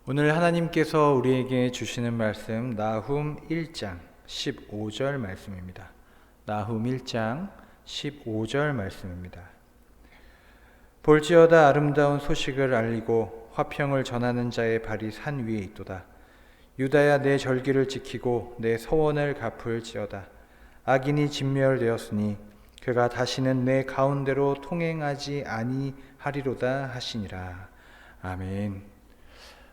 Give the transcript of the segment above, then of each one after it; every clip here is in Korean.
오늘 하나님께서 우리에게 주시는 말씀 나훔 1장 15절 말씀입니다. 나훔 1장 15절 말씀입니다. 볼지어다 아름다운 소식을 알리고 화평을 전하는 자의 발이 산 위에 있도다. 유다야 내 절기를 지키고 내 서원을 갚을지어다. 악인이 진멸되었으니 그가 다시는 내 가운데로 통행하지 아니하리로다 하시니라. 아멘.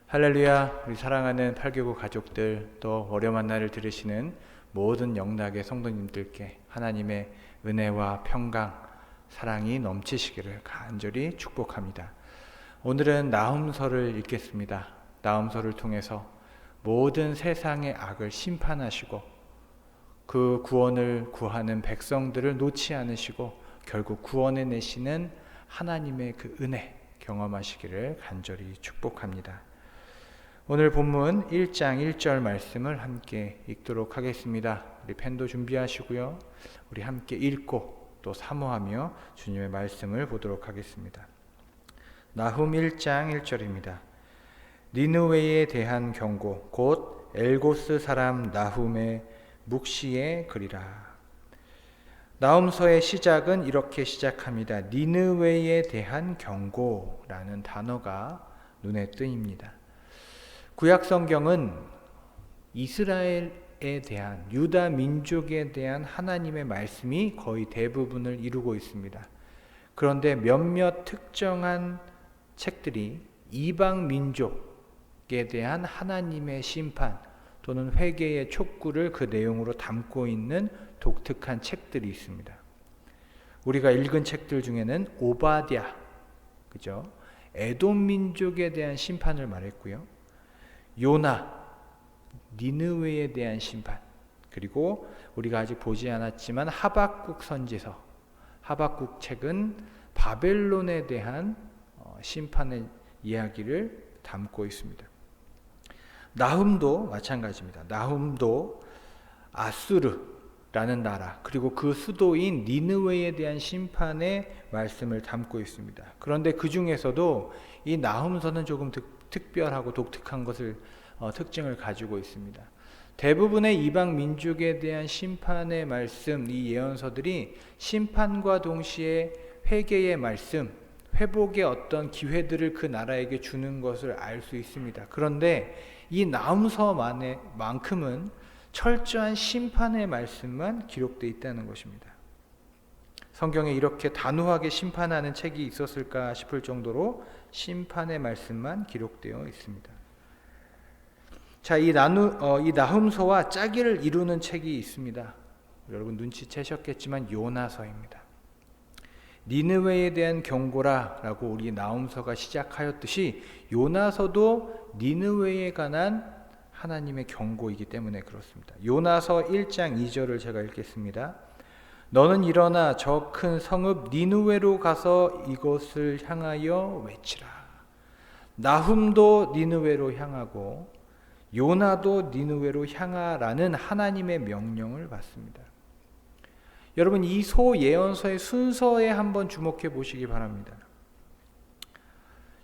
할렐루야. 우리 사랑하는 8교구 가족들, 또 월요 만나를 들으시는 모든 영락의 성도님들께 하나님의 은혜와 평강, 사랑이 넘치시기를 간절히 축복합니다. 오늘은 나훔서를 읽겠습니다. 나훔서를 통해서 모든 세상의 악을 심판하시고 그 구원을 구하는 백성들을 놓지 않으시고 결국 구원해 내시는 하나님의 그 은혜 경험하시기를 간절히 축복합니다. 오늘 본문 1장 1절 말씀을 함께 읽도록 하겠습니다. 우리 펜도 준비하시고요. 우리 함께 읽고 또 사모하며 주님의 말씀을 보도록 하겠습니다. 나훔 1장 1절입니다. 니느웨에 대한 경고, 곧 엘고스 사람 나훔의 묵시의 글이라. 나훔서의 시작은 이렇게 시작합니다. 니느웨에 대한 경고라는 단어가 눈에 띄입니다. 구약 성경은 이스라엘에 대한, 유다 민족에 대한 하나님의 말씀이 거의 대부분을 이루고 있습니다. 그런데 몇몇 특정한 책들이 이방 민족에 대한 하나님의 심판 또는 회개의 촉구를 그 내용으로 담고 있는 독특한 책들이 있습니다. 우리가 읽은 책들 중에는 오바댜, 그죠? 에돔 민족에 대한 심판을 말했고요. 요나, 니느웨에 대한 심판, 그리고 우리가 아직 보지 않았지만 하박국 선지서, 하박국 책은 바벨론에 대한 심판의 이야기를 담고 있습니다. 나훔도 마찬가지입니다. 나훔도 아수르라는 나라, 그리고 그 수도인 니느웨에 대한 심판의 말씀을 담고 있습니다. 그런데 그 중에서도 이 나훔서는 조금 특별하고 독특한 것을 특징을 가지고 있습니다. 대부분의 이방 민족에 대한 심판의 말씀, 이 예언서들이 심판과 동시에 회개의 말씀, 회복의 어떤 기회들을 그 나라에게 주는 것을 알 수 있습니다. 그런데 이 나훔서만큼은 철저한 심판의 말씀만 기록되어 있다는 것입니다. 성경에 이렇게 단호하게 심판하는 책이 있었을까 싶을 정도로 심판의 말씀만 기록되어 있습니다. 자, 이 나훔서와 짝을 이루는 책이 있습니다. 여러분 눈치채셨겠지만 요나서입니다. 니느웨에 대한 경고라라고 우리 나훔서가 시작하였듯이 요나서도 니느웨에 관한 하나님의 경고이기 때문에 그렇습니다. 요나서 1장 2절을 제가 읽겠습니다. 너는 일어나 저 큰 성읍 니느웨로 가서 이곳을 향하여 외치라. 나훔도 니느웨로 향하고 요나도 니느웨로 향하라는 하나님의 명령을 받습니다. 여러분, 이 소예언서의 순서에 한번 주목해 보시기 바랍니다.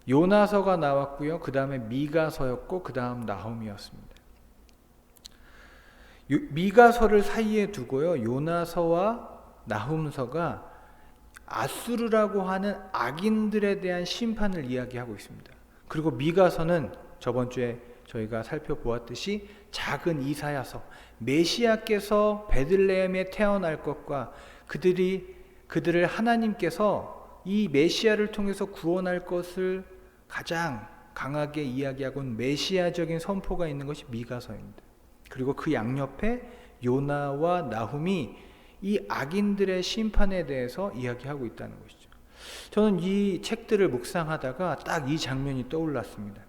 요나서가 나왔고요. 그 다음에 미가서였고 그 다음 나훔이었습니다. 미가서를 사이에 두고요. 요나서와 나훔서가 아수르라고 하는 악인들에 대한 심판을 이야기하고 있습니다. 그리고 미가서는 저번 주에 저희가 살펴보았듯이 작은 이사야서, 메시아께서 베들레헴에 태어날 것과 그들을 하나님께서 이 메시아를 통해서 구원할 것을 가장 강하게 이야기하고 있는 메시아적인 선포가 있는 것이 미가서입니다. 그리고 그 양옆에 요나와 나훔이 이 악인들의 심판에 대해서 이야기하고 있다는 것이죠. 저는 이 책들을 묵상하다가 딱 이 장면이 떠올랐습니다.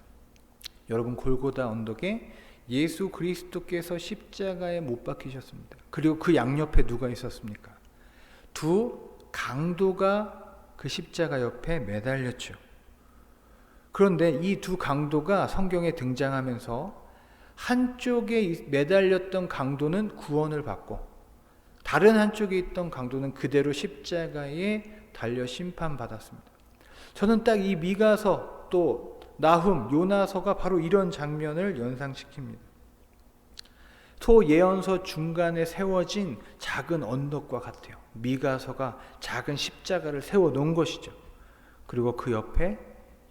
여러분, 골고다 언덕에 예수 그리스도께서 십자가에 못 박히셨습니다. 그리고 그 양옆에 누가 있었습니까? 두 강도가 그 십자가 옆에 매달렸죠. 그런데 이 두 강도가 성경에 등장하면서 한쪽에 매달렸던 강도는 구원을 받고 다른 한쪽에 있던 강도는 그대로 십자가에 달려 심판받았습니다. 저는 딱 이 미가서 또 나훔, 요나서가 바로 이런 장면을 연상시킵니다. 소 예언서 중간에 세워진 작은 언덕과 같아요. 미가서가 작은 십자가를 세워놓은 것이죠. 그리고 그 옆에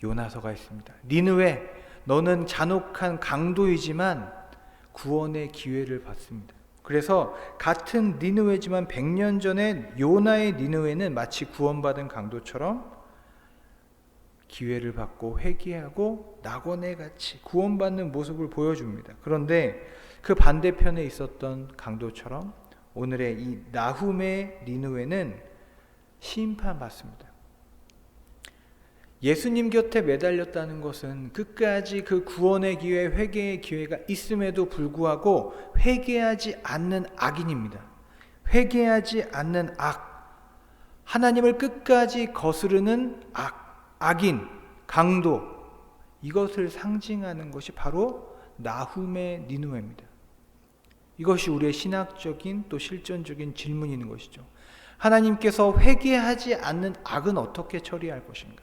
요나서가 있습니다. 니느웨, 너는 잔혹한 강도이지만 구원의 기회를 받습니다. 그래서 같은 니느웨지만 100년 전에 요나의 니느웨는 마치 구원받은 강도처럼 기회를 받고 회개하고 낙원에 같이 구원받는 모습을 보여줍니다. 그런데 그 반대편에 있었던 강도처럼 오늘의 이 나훔의 니느웨는 심판받습니다. 예수님 곁에 매달렸다는 것은 끝까지 그 구원의 기회, 회개의 기회가 있음에도 불구하고 회개하지 않는 악인입니다. 회개하지 않는 악, 하나님을 끝까지 거스르는 악인, 강도, 이것을 상징하는 것이 바로 나훔의 니느웨입니다. 이것이 우리의 신학적인 또 실존적인 질문이 있는 것이죠. 하나님께서 회개하지 않는 악은 어떻게 처리할 것인가?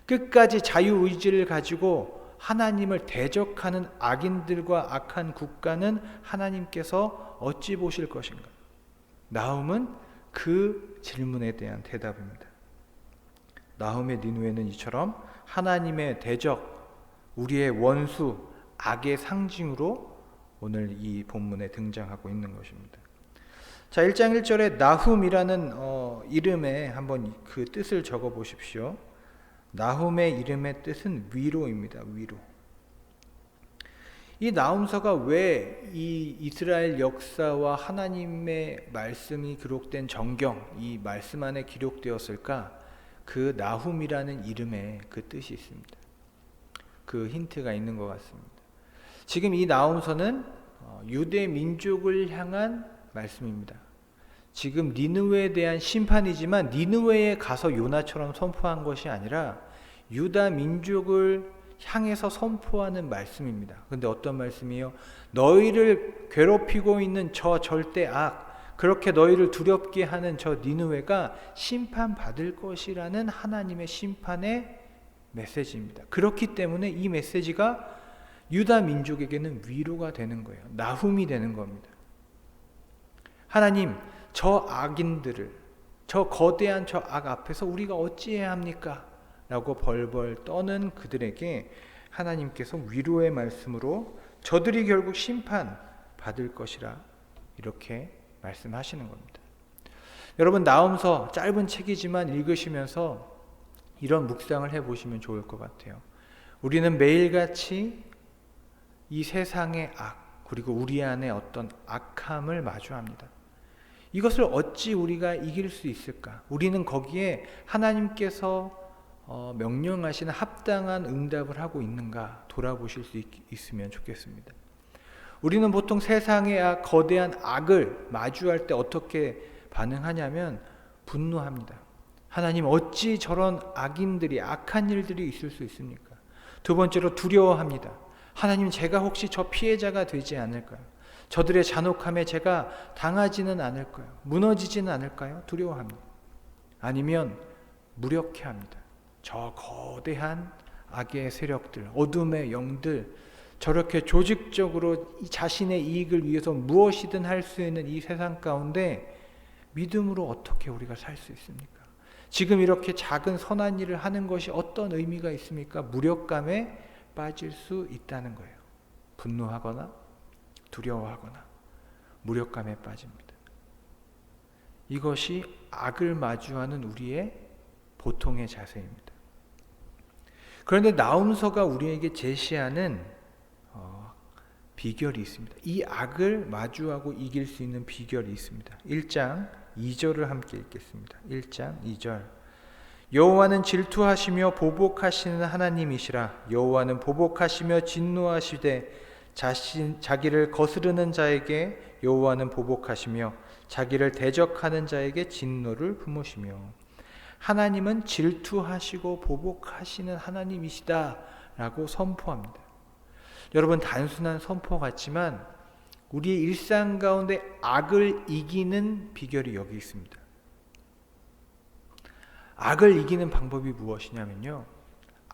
끝까지 자유의지를 가지고 하나님을 대적하는 악인들과 악한 국가는 하나님께서 어찌 보실 것인가? 나훔은 그 질문에 대한 대답입니다. 나훔의 니느웨는 이처럼 하나님의 대적, 우리의 원수, 악의 상징으로 오늘 이 본문에 등장하고 있는 것입니다. 자, 1장 1절에 나훔이라는 이름에 한번 그 뜻을 적어 보십시오. 나훔의 이름의 뜻은 위로입니다. 위로. 이 나훔서가 왜 이 이스라엘 역사와 하나님의 말씀이 기록된 정경, 이 말씀 안에 기록되었을까? 그 나훔이라는 이름에 그 뜻이 있습니다. 그 힌트가 있는 것 같습니다. 지금 이 나훔서는 유대 민족을 향한 말씀입니다. 지금 니느웨에 대한 심판이지만 니느웨에 가서 요나처럼 선포한 것이 아니라 유다 민족을 향해서 선포하는 말씀입니다. 그런데 어떤 말씀이에요? 너희를 괴롭히고 있는 저 절대 악, 그렇게 너희를 두렵게 하는 저 니느웨가 심판받을 것이라는 하나님의 심판의 메시지입니다. 그렇기 때문에 이 메시지가 유다 민족에게는 위로가 되는 거예요. 나훔이 되는 겁니다. 하나님, 저 악인들을, 저 거대한 저 악 앞에서 우리가 어찌해야 합니까? 라고 벌벌 떠는 그들에게 하나님께서 위로의 말씀으로 저들이 결국 심판 받을 것이라 이렇게 말씀하시는 겁니다. 여러분, 나훔서 짧은 책이지만 읽으시면서 이런 묵상을 해보시면 좋을 것 같아요. 우리는 매일같이 이 세상의 악, 그리고 우리 안에 어떤 악함을 마주합니다. 이것을 어찌 우리가 이길 수 있을까? 우리는 거기에 하나님께서 명령하시는 합당한 응답을 하고 있는가 돌아보실 수 있으면 좋겠습니다. 우리는 보통 세상의 악, 거대한 악을 마주할 때 어떻게 반응하냐면 분노합니다. 하나님, 어찌 저런 악인들이, 악한 일들이 있을 수 있습니까? 두 번째로 두려워합니다. 하나님, 제가 혹시 저 피해자가 되지 않을까요? 저들의 잔혹함에 제가 당하지는 않을까요? 무너지지는 않을까요? 두려워합니다. 아니면 무력해합니다. 저 거대한 악의 세력들, 어둠의 영들, 저렇게 조직적으로 자신의 이익을 위해서 무엇이든 할 수 있는 이 세상 가운데 믿음으로 어떻게 우리가 살 수 있습니까? 지금 이렇게 작은 선한 일을 하는 것이 어떤 의미가 있습니까? 무력감에 빠질 수 있다는 거예요. 분노하거나 두려워하거나 무력감에 빠집니다. 이것이 악을 마주하는 우리의 보통의 자세입니다. 그런데 나훔서가 우리에게 제시하는 비결이 있습니다. 이 악을 마주하고 이길 수 있는 비결이 있습니다. 1장 2절을 함께 읽겠습니다. 1장 2절. 여호와는 질투하시며 보복하시는 하나님이시라. 여호와는 보복하시며 진노하시되 자기를 거스르는 자에게 여호와는 보복하시며 자기를 대적하는 자에게 진노를 품으시며. 하나님은 질투하시고 보복하시는 하나님이시다 라고 선포합니다. 여러분, 단순한 선포 같지만 우리의 일상 가운데 악을 이기는 비결이 여기 있습니다. 악을 이기는 방법이 무엇이냐면요,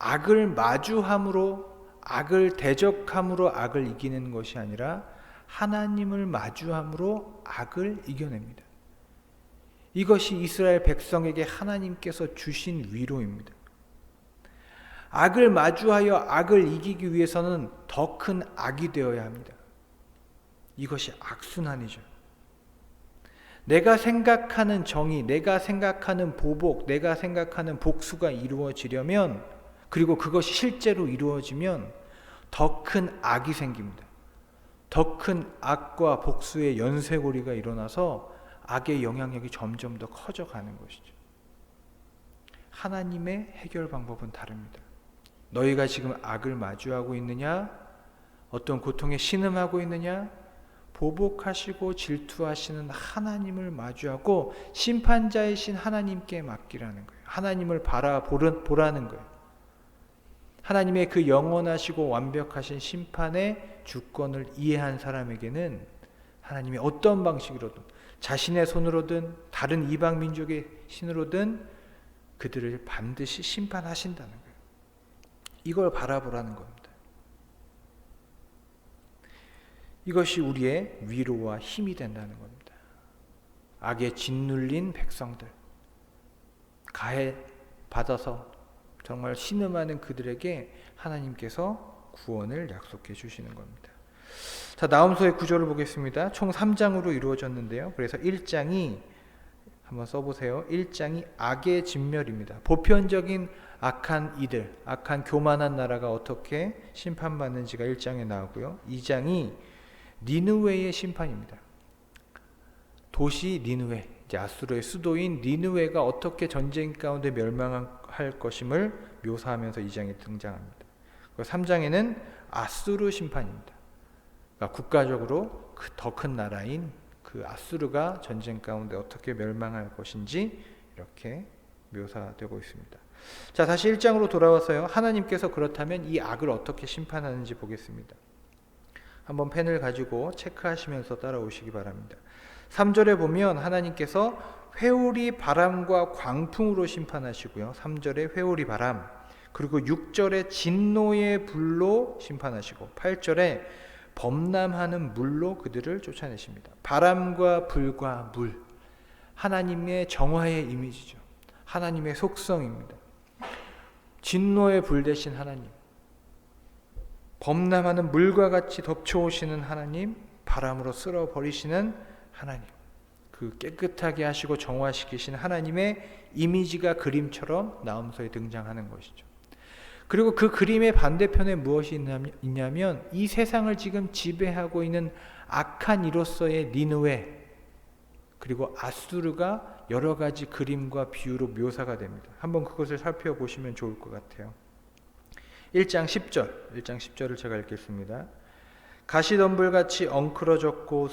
악을 마주함으로, 악을 대적함으로 악을 이기는 것이 아니라 하나님을 마주함으로 악을 이겨냅니다. 이것이 이스라엘 백성에게 하나님께서 주신 위로입니다. 악을 마주하여 악을 이기기 위해서는 더 큰 악이 되어야 합니다. 이것이 악순환이죠. 내가 생각하는 정의, 내가 생각하는 보복, 내가 생각하는 복수가 이루어지려면, 그리고 그것이 실제로 이루어지면 더 큰 악이 생깁니다. 더 큰 악과 복수의 연쇄고리가 일어나서 악의 영향력이 점점 더 커져가는 것이죠. 하나님의 해결 방법은 다릅니다. 너희가 지금 악을 마주하고 있느냐? 어떤 고통에 신음하고 있느냐? 보복하시고 질투하시는 하나님을 마주하고 심판자이신 하나님께 맡기라는 거예요. 하나님을 바라보라는 거예요. 하나님의 그 영원하시고 완벽하신 심판의 주권을 이해한 사람에게는 하나님이 어떤 방식으로든, 자신의 손으로든 다른 이방 민족의 신으로든 그들을 반드시 심판하신다는 거예요. 이걸 바라보라는 겁니다. 이것이 우리의 위로와 힘이 된다는 겁니다. 악에 짓눌린 백성들, 가해 받아서 정말 신음하는 그들에게 하나님께서 구원을 약속해 주시는 겁니다. 자, 나홈서의 구조를 보겠습니다. 총 3장으로 이루어졌는데요. 그래서 1장이 한번 써보세요. 1장이 악의 진멸입니다. 보편적인 악한 이들, 악한 교만한 나라가 어떻게 심판받는지가 1장에 나오고요. 2장이 니느웨의 심판입니다. 도시 니느웨, 이제 아수르의 수도인 니느웨가 어떻게 전쟁 가운데 멸망할 것임을 묘사하면서 2장에 등장합니다. 그리고 3장에는 아수르 심판입니다. 그러니까 국가적으로 더 큰 나라인 그 아수르가 전쟁 가운데 어떻게 멸망할 것인지 이렇게 묘사되고 있습니다. 자, 다시 1장으로 돌아와서요. 하나님께서 그렇다면 이 악을 어떻게 심판하는지 보겠습니다. 한번 펜을 가지고 체크하시면서 따라오시기 바랍니다. 3절에 보면 하나님께서 회오리 바람과 광풍으로 심판하시고요. 3절에 회오리 바람, 그리고 6절에 진노의 불로 심판하시고 8절에 범람하는 물로 그들을 쫓아내십니다. 바람과 불과 물, 하나님의 정화의 이미지죠. 하나님의 속성입니다. 진노의 불 대신 하나님, 범람하는 물과 같이 덮쳐오시는 하나님, 바람으로 쓸어버리시는 하나님, 그 깨끗하게 하시고 정화시키신 하나님의 이미지가 그림처럼 나홈서에 등장하는 것이죠. 그리고 그 그림의 반대편에 무엇이 있냐면 이 세상을 지금 지배하고 있는 악한 이로서의 니느웨, 그리고 아수르가 여러 가지 그림과 비유로 묘사가 됩니다. 한번 그것을 살펴보시면 좋을 것 같아요. 1장 10절을 제가 읽겠습니다. 가시덤불같이 엉클어졌고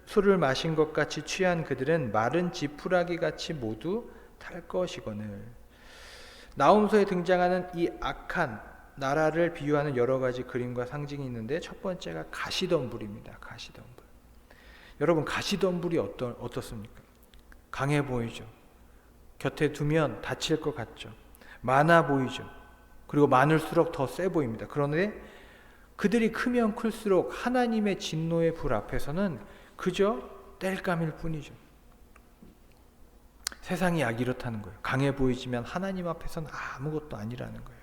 술을 마신 것 같이 취한 그들은 마른 지푸라기같이 모두 탈 것이거늘. 나홈서에 등장하는 이 악한 나라를 비유하는 여러 가지 그림과 상징이 있는데 첫 번째가 가시덤불입니다. 가시덤불. 여러분, 가시덤불이 어떻습니까? 강해 보이죠. 곁에 두면 다칠 것 같죠. 많아 보이죠. 그리고 많을수록 더 세 보입니다. 그런데 그들이 크면 클수록 하나님의 진노의 불 앞에서는 그저 땔감일 뿐이죠. 세상이 약 이렇다는 거예요. 강해 보이지만 하나님 앞에서는 아무것도 아니라는 거예요.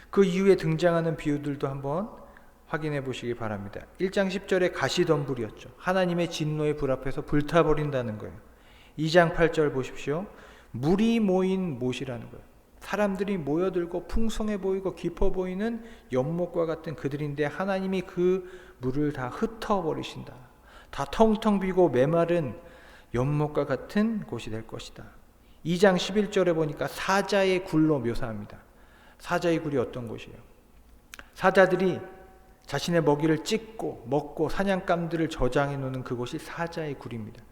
그 이후에 등장하는 비유들도 한번 확인해 보시기 바랍니다. 1장 10절에 가시덤불이었죠. 하나님의 진노의 불 앞에서 불타버린다는 거예요. 2장 8절 보십시오. 물이 모인 못이라는 거예요. 사람들이 모여들고 풍성해 보이고 깊어 보이는 연못과 같은 그들인데 하나님이 그 물을 다 흩어버리신다. 다 텅텅 비고 메마른 연못과 같은 곳이 될 것이다. 2장 11절에 보니까 사자의 굴로 묘사합니다. 사자의 굴이 어떤 곳이에요? 사자들이 자신의 먹이를 찢고 먹고 사냥감들을 저장해 놓는 그곳이 사자의 굴입니다.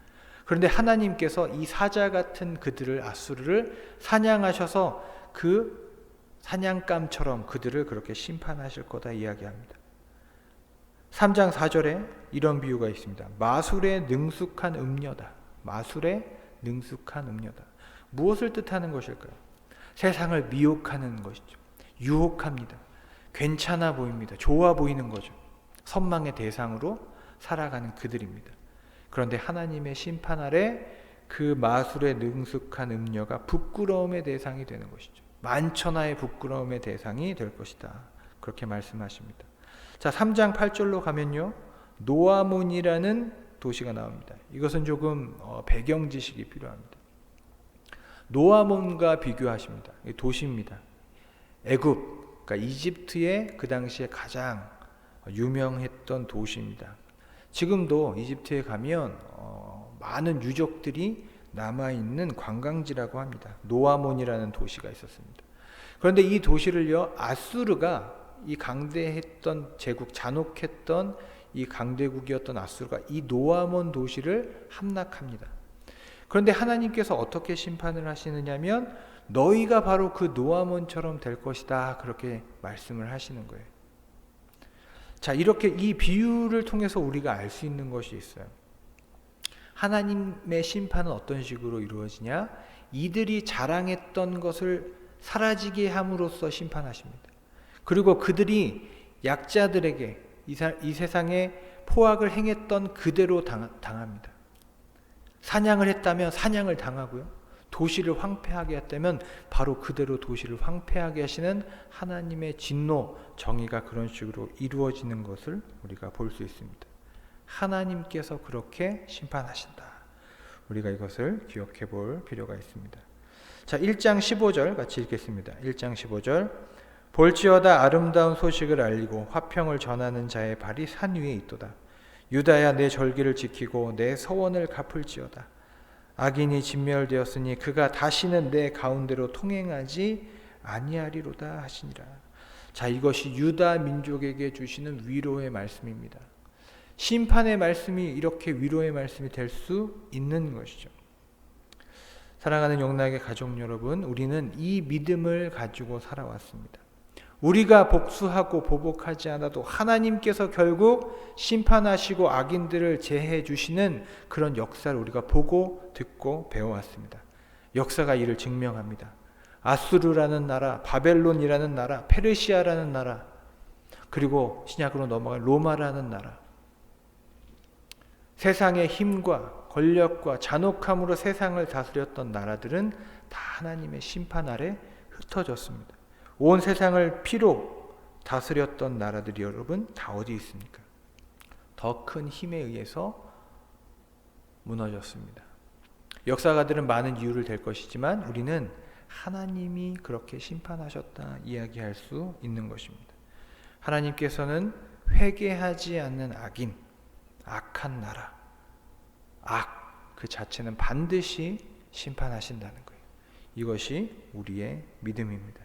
그런데 하나님께서 이 사자 같은 그들을, 아수르를 사냥하셔서 그 사냥감처럼 그들을 그렇게 심판하실 거다 이야기합니다. 3장 4절에 이런 비유가 있습니다. 마술에 능숙한 음녀다. 마술에 능숙한 음녀다. 무엇을 뜻하는 것일까요? 세상을 미혹하는 것이죠. 유혹합니다. 괜찮아 보입니다. 좋아 보이는 거죠. 선망의 대상으로 살아가는 그들입니다. 그런데 하나님의 심판 아래 그 마술에 능숙한 음녀가 부끄러움의 대상이 되는 것이죠. 만천하의 부끄러움의 대상이 될 것이다. 그렇게 말씀하십니다. 자, 3장 8절로 가면요, 노아몬이라는 도시가 나옵니다. 이것은 조금 배경 지식이 필요합니다. 노아몬과 비교하십니다. 도시입니다. 애굽, 그러니까 이집트의 그 당시에 가장 유명했던 도시입니다. 지금도 이집트에 가면 많은 유적들이 남아있는 관광지라고 합니다. 노아몬이라는 도시가 있었습니다. 그런데 이 도시를요, 아수르가, 이 강대했던 제국, 잔혹했던 이 강대국이었던 아수르가 이 노아몬 도시를 함락합니다. 그런데 하나님께서 어떻게 심판을 하시느냐면 너희가 바로 그 노아몬처럼 될 것이다, 그렇게 말씀을 하시는 거예요. 자, 이렇게 이 비유를 통해서 우리가 알 수 있는 것이 있어요. 하나님의 심판은 어떤 식으로 이루어지냐? 이들이 자랑했던 것을 사라지게 함으로써 심판하십니다. 그리고 그들이 약자들에게 이 세상에 포악을 행했던 그대로 당합니다. 사냥을 했다면 사냥을 당하고요, 도시를 황폐하게 했다면 바로 그대로 도시를 황폐하게 하시는 하나님의 진노, 정의가 그런 식으로 이루어지는 것을 우리가 볼 수 있습니다. 하나님께서 그렇게 심판하신다. 우리가 이것을 기억해 볼 필요가 있습니다. 자, 1장 15절 같이 읽겠습니다. 1장 15절. 볼지어다 아름다운 소식을 알리고 화평을 전하는 자의 발이 산 위에 있도다. 유다야, 내 절기를 지키고 내 서원을 갚을지어다. 악인이 진멸되었으니 그가 다시는 내 가운데로 통행하지 아니하리로다 하시니라. 자, 이것이 유다 민족에게 주시는 위로의 말씀입니다. 심판의 말씀이 이렇게 위로의 말씀이 될 수 있는 것이죠. 사랑하는 영락의 가족 여러분, 우리는 이 믿음을 가지고 살아왔습니다. 우리가 복수하고 보복하지 않아도 하나님께서 결국 심판하시고 악인들을 제해 주시는 그런 역사를 우리가 보고 듣고 배워왔습니다. 역사가 이를 증명합니다. 아수르라는 나라, 바벨론이라는 나라, 페르시아라는 나라, 그리고 신약으로 넘어간 로마라는 나라, 세상의 힘과 권력과 잔혹함으로 세상을 다스렸던 나라들은 다 하나님의 심판 아래 흩어졌습니다. 온 세상을 피로 다스렸던 나라들이 여러분 다 어디 있습니까? 더 큰 힘에 의해서 무너졌습니다. 역사가들은 많은 이유를 댈 것이지만 우리는 하나님이 그렇게 심판하셨다 이야기할 수 있는 것입니다. 하나님께서는 회개하지 않는 악인, 악한 나라, 악 그 자체는 반드시 심판하신다는 거예요. 이것이 우리의 믿음입니다.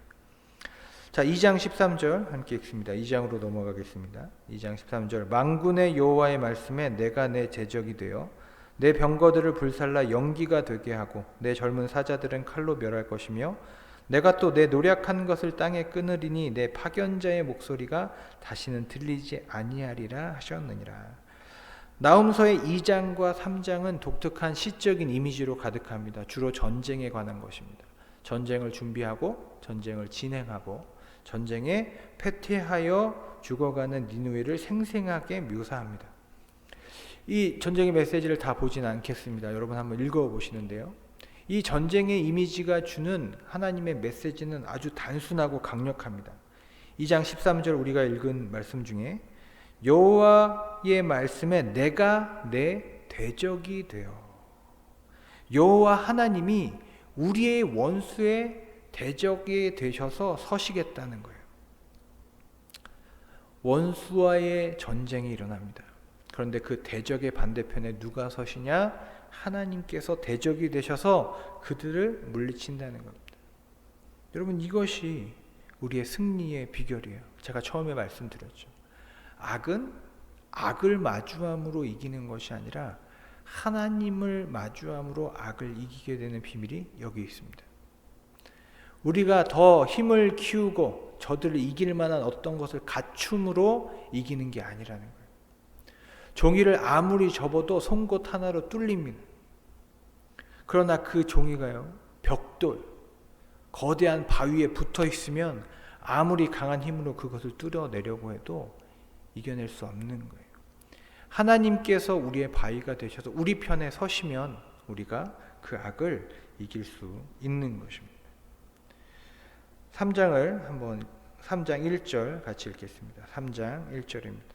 자, 2장 13절 함께 읽습니다. 2장으로 넘어가겠습니다. 2장 13절. 만군의 여호와의 말씀에 내가 내 제적이 되어 내 병거들을 불살라 연기가 되게 하고 내 젊은 사자들은 칼로 멸할 것이며 내가 또 내 노력한 것을 땅에 끊으리니 내 파견자의 목소리가 다시는 들리지 아니하리라 하셨느니라. 나훔서의 2장과 3장은 독특한 시적인 이미지로 가득합니다. 주로 전쟁에 관한 것입니다. 전쟁을 준비하고 전쟁을 진행하고 전쟁에 패퇴하여 죽어가는 니느웨를 생생하게 묘사합니다. 이 전쟁의 메시지를 다 보진 않겠습니다. 여러분 한번 읽어보시는데요, 이 전쟁의 이미지가 주는 하나님의 메시지는 아주 단순하고 강력합니다. 2장 13절 우리가 읽은 말씀 중에 여호와의 말씀에 내가 내 대적이 되어, 여호와 하나님이 우리의 원수의 대적이 되셔서 서시겠다는 거예요. 원수와의 전쟁이 일어납니다. 그런데 그 대적의 반대편에 누가 서시냐? 하나님께서 대적이 되셔서 그들을 물리친다는 겁니다. 여러분, 이것이 우리의 승리의 비결이에요. 제가 처음에 말씀드렸죠. 악은 악을 마주함으로 이기는 것이 아니라 하나님을 마주함으로 악을 이기게 되는 비밀이 여기 있습니다. 우리가 더 힘을 키우고 저들을 이길 만한 어떤 것을 갖춤으로 이기는 게 아니라는 거예요. 종이를 아무리 접어도 송곳 하나로 뚫립니다. 그러나 그 종이가요, 벽돌, 거대한 바위에 붙어 있으면 아무리 강한 힘으로 그것을 뚫어내려고 해도 이겨낼 수 없는 거예요. 하나님께서 우리의 바위가 되셔서 우리 편에 서시면 우리가 그 악을 이길 수 있는 것입니다. 3장 1절 같이 읽겠습니다. 3장 1절입니다.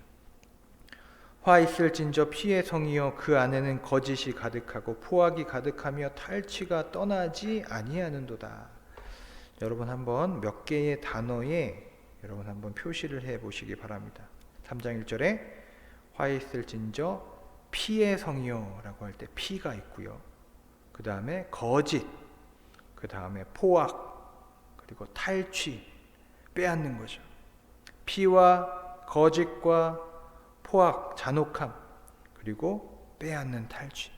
화 있을진저 피의 성이여 그 안에는 거짓이 가득하고 포악이 가득하며 탈취가 떠나지 아니하는도다. 여러분 한번 몇 개의 단어에 여러분 한번 표시를 해 보시기 바랍니다. 3장 1절에 화 있을진저 피의 성이여 라고 할 때 피가 있고요. 그 다음에 거짓, 그 다음에 포악, 그리고 탈취, 빼앗는 거죠. 피와 거짓과 포악, 잔혹함, 그리고 빼앗는 탈취.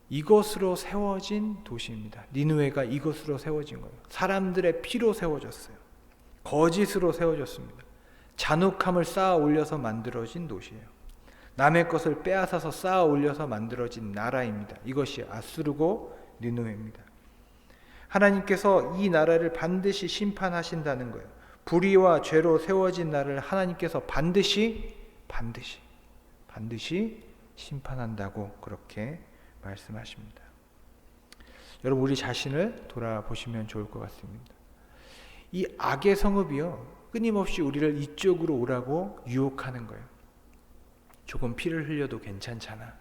이것으로 세워진 도시입니다. 니느웨가 이것으로 세워진 거예요. 사람들의 피로 세워졌어요. 거짓으로 세워졌습니다. 잔혹함을 쌓아 올려서 만들어진 도시예요. 남의 것을 빼앗아서 쌓아 올려서 만들어진 나라입니다. 이것이 아수르고 니느웨입니다. 하나님께서 이 나라를 반드시 심판하신다는 거예요. 불의와 죄로 세워진 나라를 하나님께서 반드시 심판한다고 그렇게 말씀하십니다. 여러분 우리 자신을 돌아보시면 좋을 것 같습니다. 이 악의 성읍이요 끊임없이 우리를 이쪽으로 오라고 유혹하는 거예요. 조금 피를 흘려도 괜찮잖아.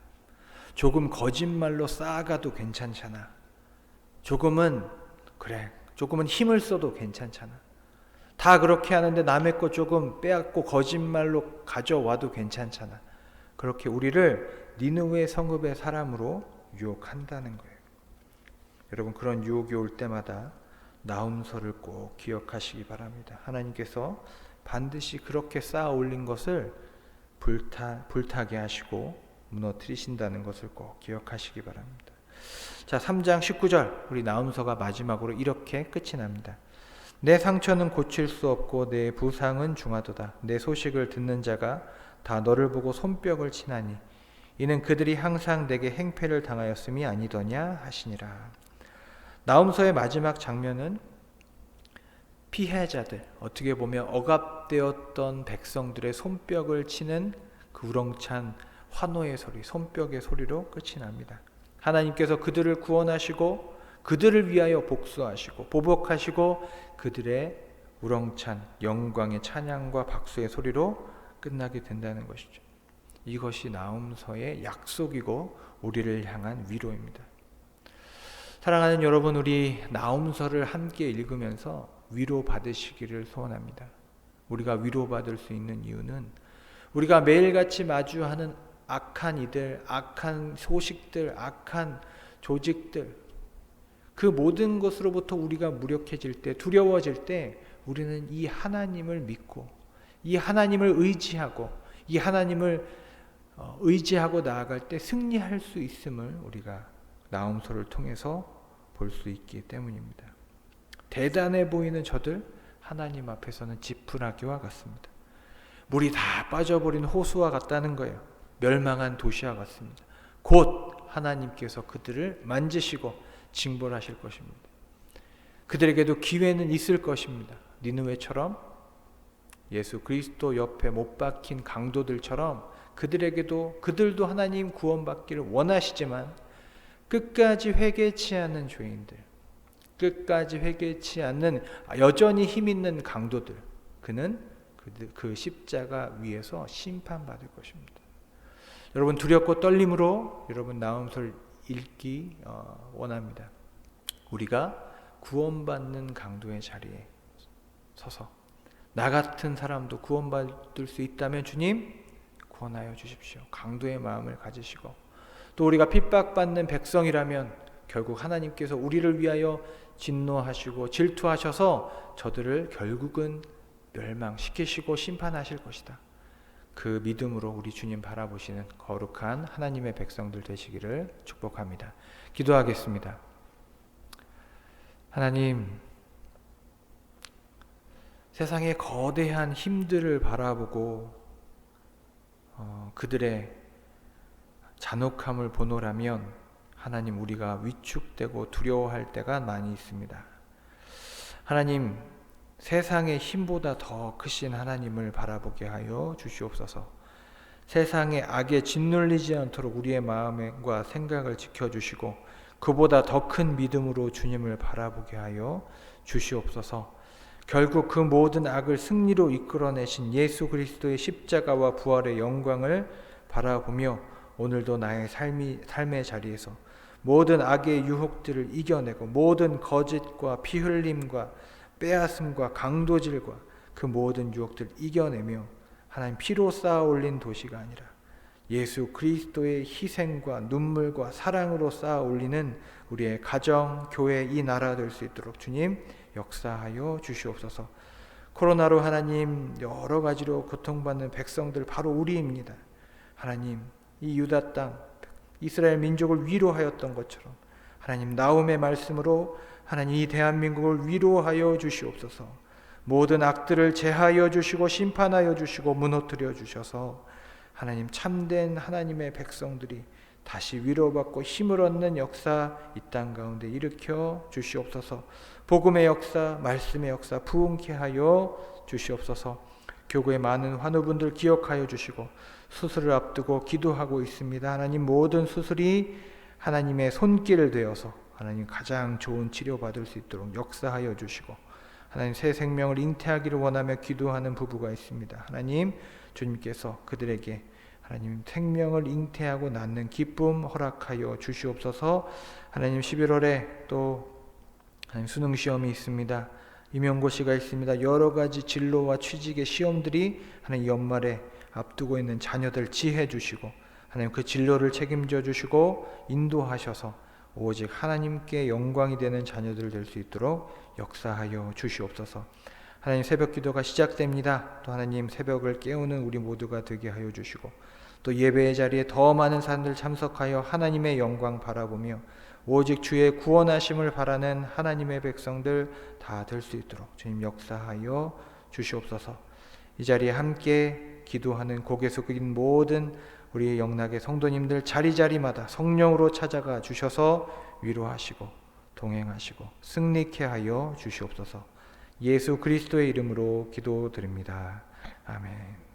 조금 거짓말로 쌓아가도 괜찮잖아. 조금은 힘을 써도 괜찮잖아. 다 그렇게 하는데 남의 거 조금 빼앗고 거짓말로 가져와도 괜찮잖아. 그렇게 우리를 니느웨 성읍의 사람으로 유혹한다는 거예요. 여러분 그런 유혹이 올 때마다 나훔서를 꼭 기억하시기 바랍니다. 하나님께서 반드시 그렇게 쌓아 올린 것을 불타게 하시고 무너뜨리신다는 것을 꼭 기억하시기 바랍니다. 자, 3장 19절 우리 나훔서가 마지막으로 이렇게 끝이 납니다. 내 상처는 고칠 수 없고 내 부상은 중하도다. 내 소식을 듣는 자가 다 너를 보고 손뼉을 치나니 이는 그들이 항상 내게 행패를 당하였음이 아니더냐 하시니라. 나훔서의 마지막 장면은 피해자들, 어떻게 보면 억압되었던 백성들의 손뼉을 치는 그 우렁찬 환호의 소리, 손뼉의 소리로 끝이 납니다. 하나님께서 그들을 구원하시고 그들을 위하여 복수하시고 보복하시고 그들의 우렁찬 영광의 찬양과 박수의 소리로 끝나게 된다는 것이죠. 이것이 나훔서의 약속이고 우리를 향한 위로입니다. 사랑하는 여러분, 우리 나훔서를 함께 읽으면서 위로받으시기를 소원합니다. 우리가 위로받을 수 있는 이유는 우리가 매일같이 마주하는 악한 이들, 악한 소식들, 악한 조직들, 그 모든 것으로부터 우리가 무력해질 때, 두려워질 때 우리는 이 하나님을 믿고 이 하나님을 의지하고 이 하나님을 의지하고 나아갈 때 승리할 수 있음을 우리가 나훔서를 통해서 볼 수 있기 때문입니다. 대단해 보이는 저들 하나님 앞에서는 지푸라기와 같습니다. 물이 다 빠져버린 호수와 같다는 거예요. 멸망한 도시와 같습니다. 곧 하나님께서 그들을 만지시고 징벌하실 것입니다. 그들에게도 기회는 있을 것입니다. 니느웨처럼 예수 그리스도 옆에 못 박힌 강도들처럼 그들도 하나님 구원받기를 원하시지만 끝까지 회개치 않는 죄인들, 끝까지 회개치 않는 여전히 힘있는 강도들, 그는 그 십자가 위에서 심판받을 것입니다. 여러분 두렵고 떨림으로 여러분 나훔서를 읽기 원합니다. 우리가 구원받는 강도의 자리에 서서 나 같은 사람도 구원받을 수 있다면 주님 구원하여 주십시오. 강도의 마음을 가지시고 또 우리가 핍박받는 백성이라면 결국 하나님께서 우리를 위하여 진노하시고 질투하셔서 저들을 결국은 멸망시키시고 심판하실 것이다. 그 믿음으로 우리 주님 바라보시는 거룩한 하나님의 백성들 되시기를 축복합니다. 기도하겠습니다. 하나님, 세상의 거대한 힘들을 바라보고 그들의 잔혹함을 보노라면 하나님 우리가 위축되고 두려워할 때가 많이 있습니다. 하나님, 세상의 힘보다 더 크신 하나님을 바라보게 하여 주시옵소서. 세상의 악에 짓눌리지 않도록 우리의 마음과 생각을 지켜주시고 그보다 더 큰 믿음으로 주님을 바라보게 하여 주시옵소서. 결국 그 모든 악을 승리로 이끌어내신 예수 그리스도의 십자가와 부활의 영광을 바라보며 오늘도 나의 삶의 자리에서 모든 악의 유혹들을 이겨내고 모든 거짓과 피흘림과 빼앗음과 강도질과 그 모든 유혹들을 이겨내며 하나님 피로 쌓아 올린 도시가 아니라 예수 그리스도의 희생과 눈물과 사랑으로 쌓아 올리는 우리의 가정, 교회, 이 나라 될 수 있도록 주님 역사하여 주시옵소서. 코로나로 하나님 여러 가지로 고통받는 백성들 바로 우리입니다. 하나님 이 유다 땅 이스라엘 민족을 위로하였던 것처럼 하나님 나움의 말씀으로 하나님 이 대한민국을 위로하여 주시옵소서. 모든 악들을 제하여 주시고 심판하여 주시고 무너뜨려 주셔서 하나님 참된 하나님의 백성들이 다시 위로받고 힘을 얻는 역사 이 땅 가운데 일으켜 주시옵소서. 복음의 역사, 말씀의 역사 부흥케 하여 주시옵소서. 교구의 많은 환우분들 기억하여 주시고 수술을 앞두고 기도하고 있습니다. 하나님 모든 수술이 하나님의 손길 되어서 하나님 가장 좋은 치료받을 수 있도록 역사하여 주시고 하나님 새 생명을 잉태하기를 원하며 기도하는 부부가 있습니다. 하나님 주님께서 그들에게 하나님 생명을 잉태하고 낳는 기쁨 허락하여 주시옵소서. 하나님 11월에 또 하나님 수능 시험이 있습니다. 임용고시가 있습니다. 여러 가지 진로와 취직의 시험들이 하나님 연말에 앞두고 있는 자녀들 지혜 주시고 하나님 그 진로를 책임져 주시고 인도하셔서 오직 하나님께 영광이 되는 자녀들 될 수 있도록 역사하여 주시옵소서. 하나님 새벽 기도가 시작됩니다. 또 하나님 새벽을 깨우는 우리 모두가 되게 하여 주시고 또 예배의 자리에 더 많은 사람들 참석하여 하나님의 영광 바라보며 오직 주의 구원하심을 바라는 하나님의 백성들 다 될 수 있도록 주님 역사하여 주시옵소서. 이 자리에 함께 기도하는 고개 숙인 모든 우리 영락의 성도님들 자리자리마다 성령으로 찾아가 주셔서 위로하시고 동행하시고 승리케 하여 주시옵소서. 예수 그리스도의 이름으로 기도드립니다. 아멘.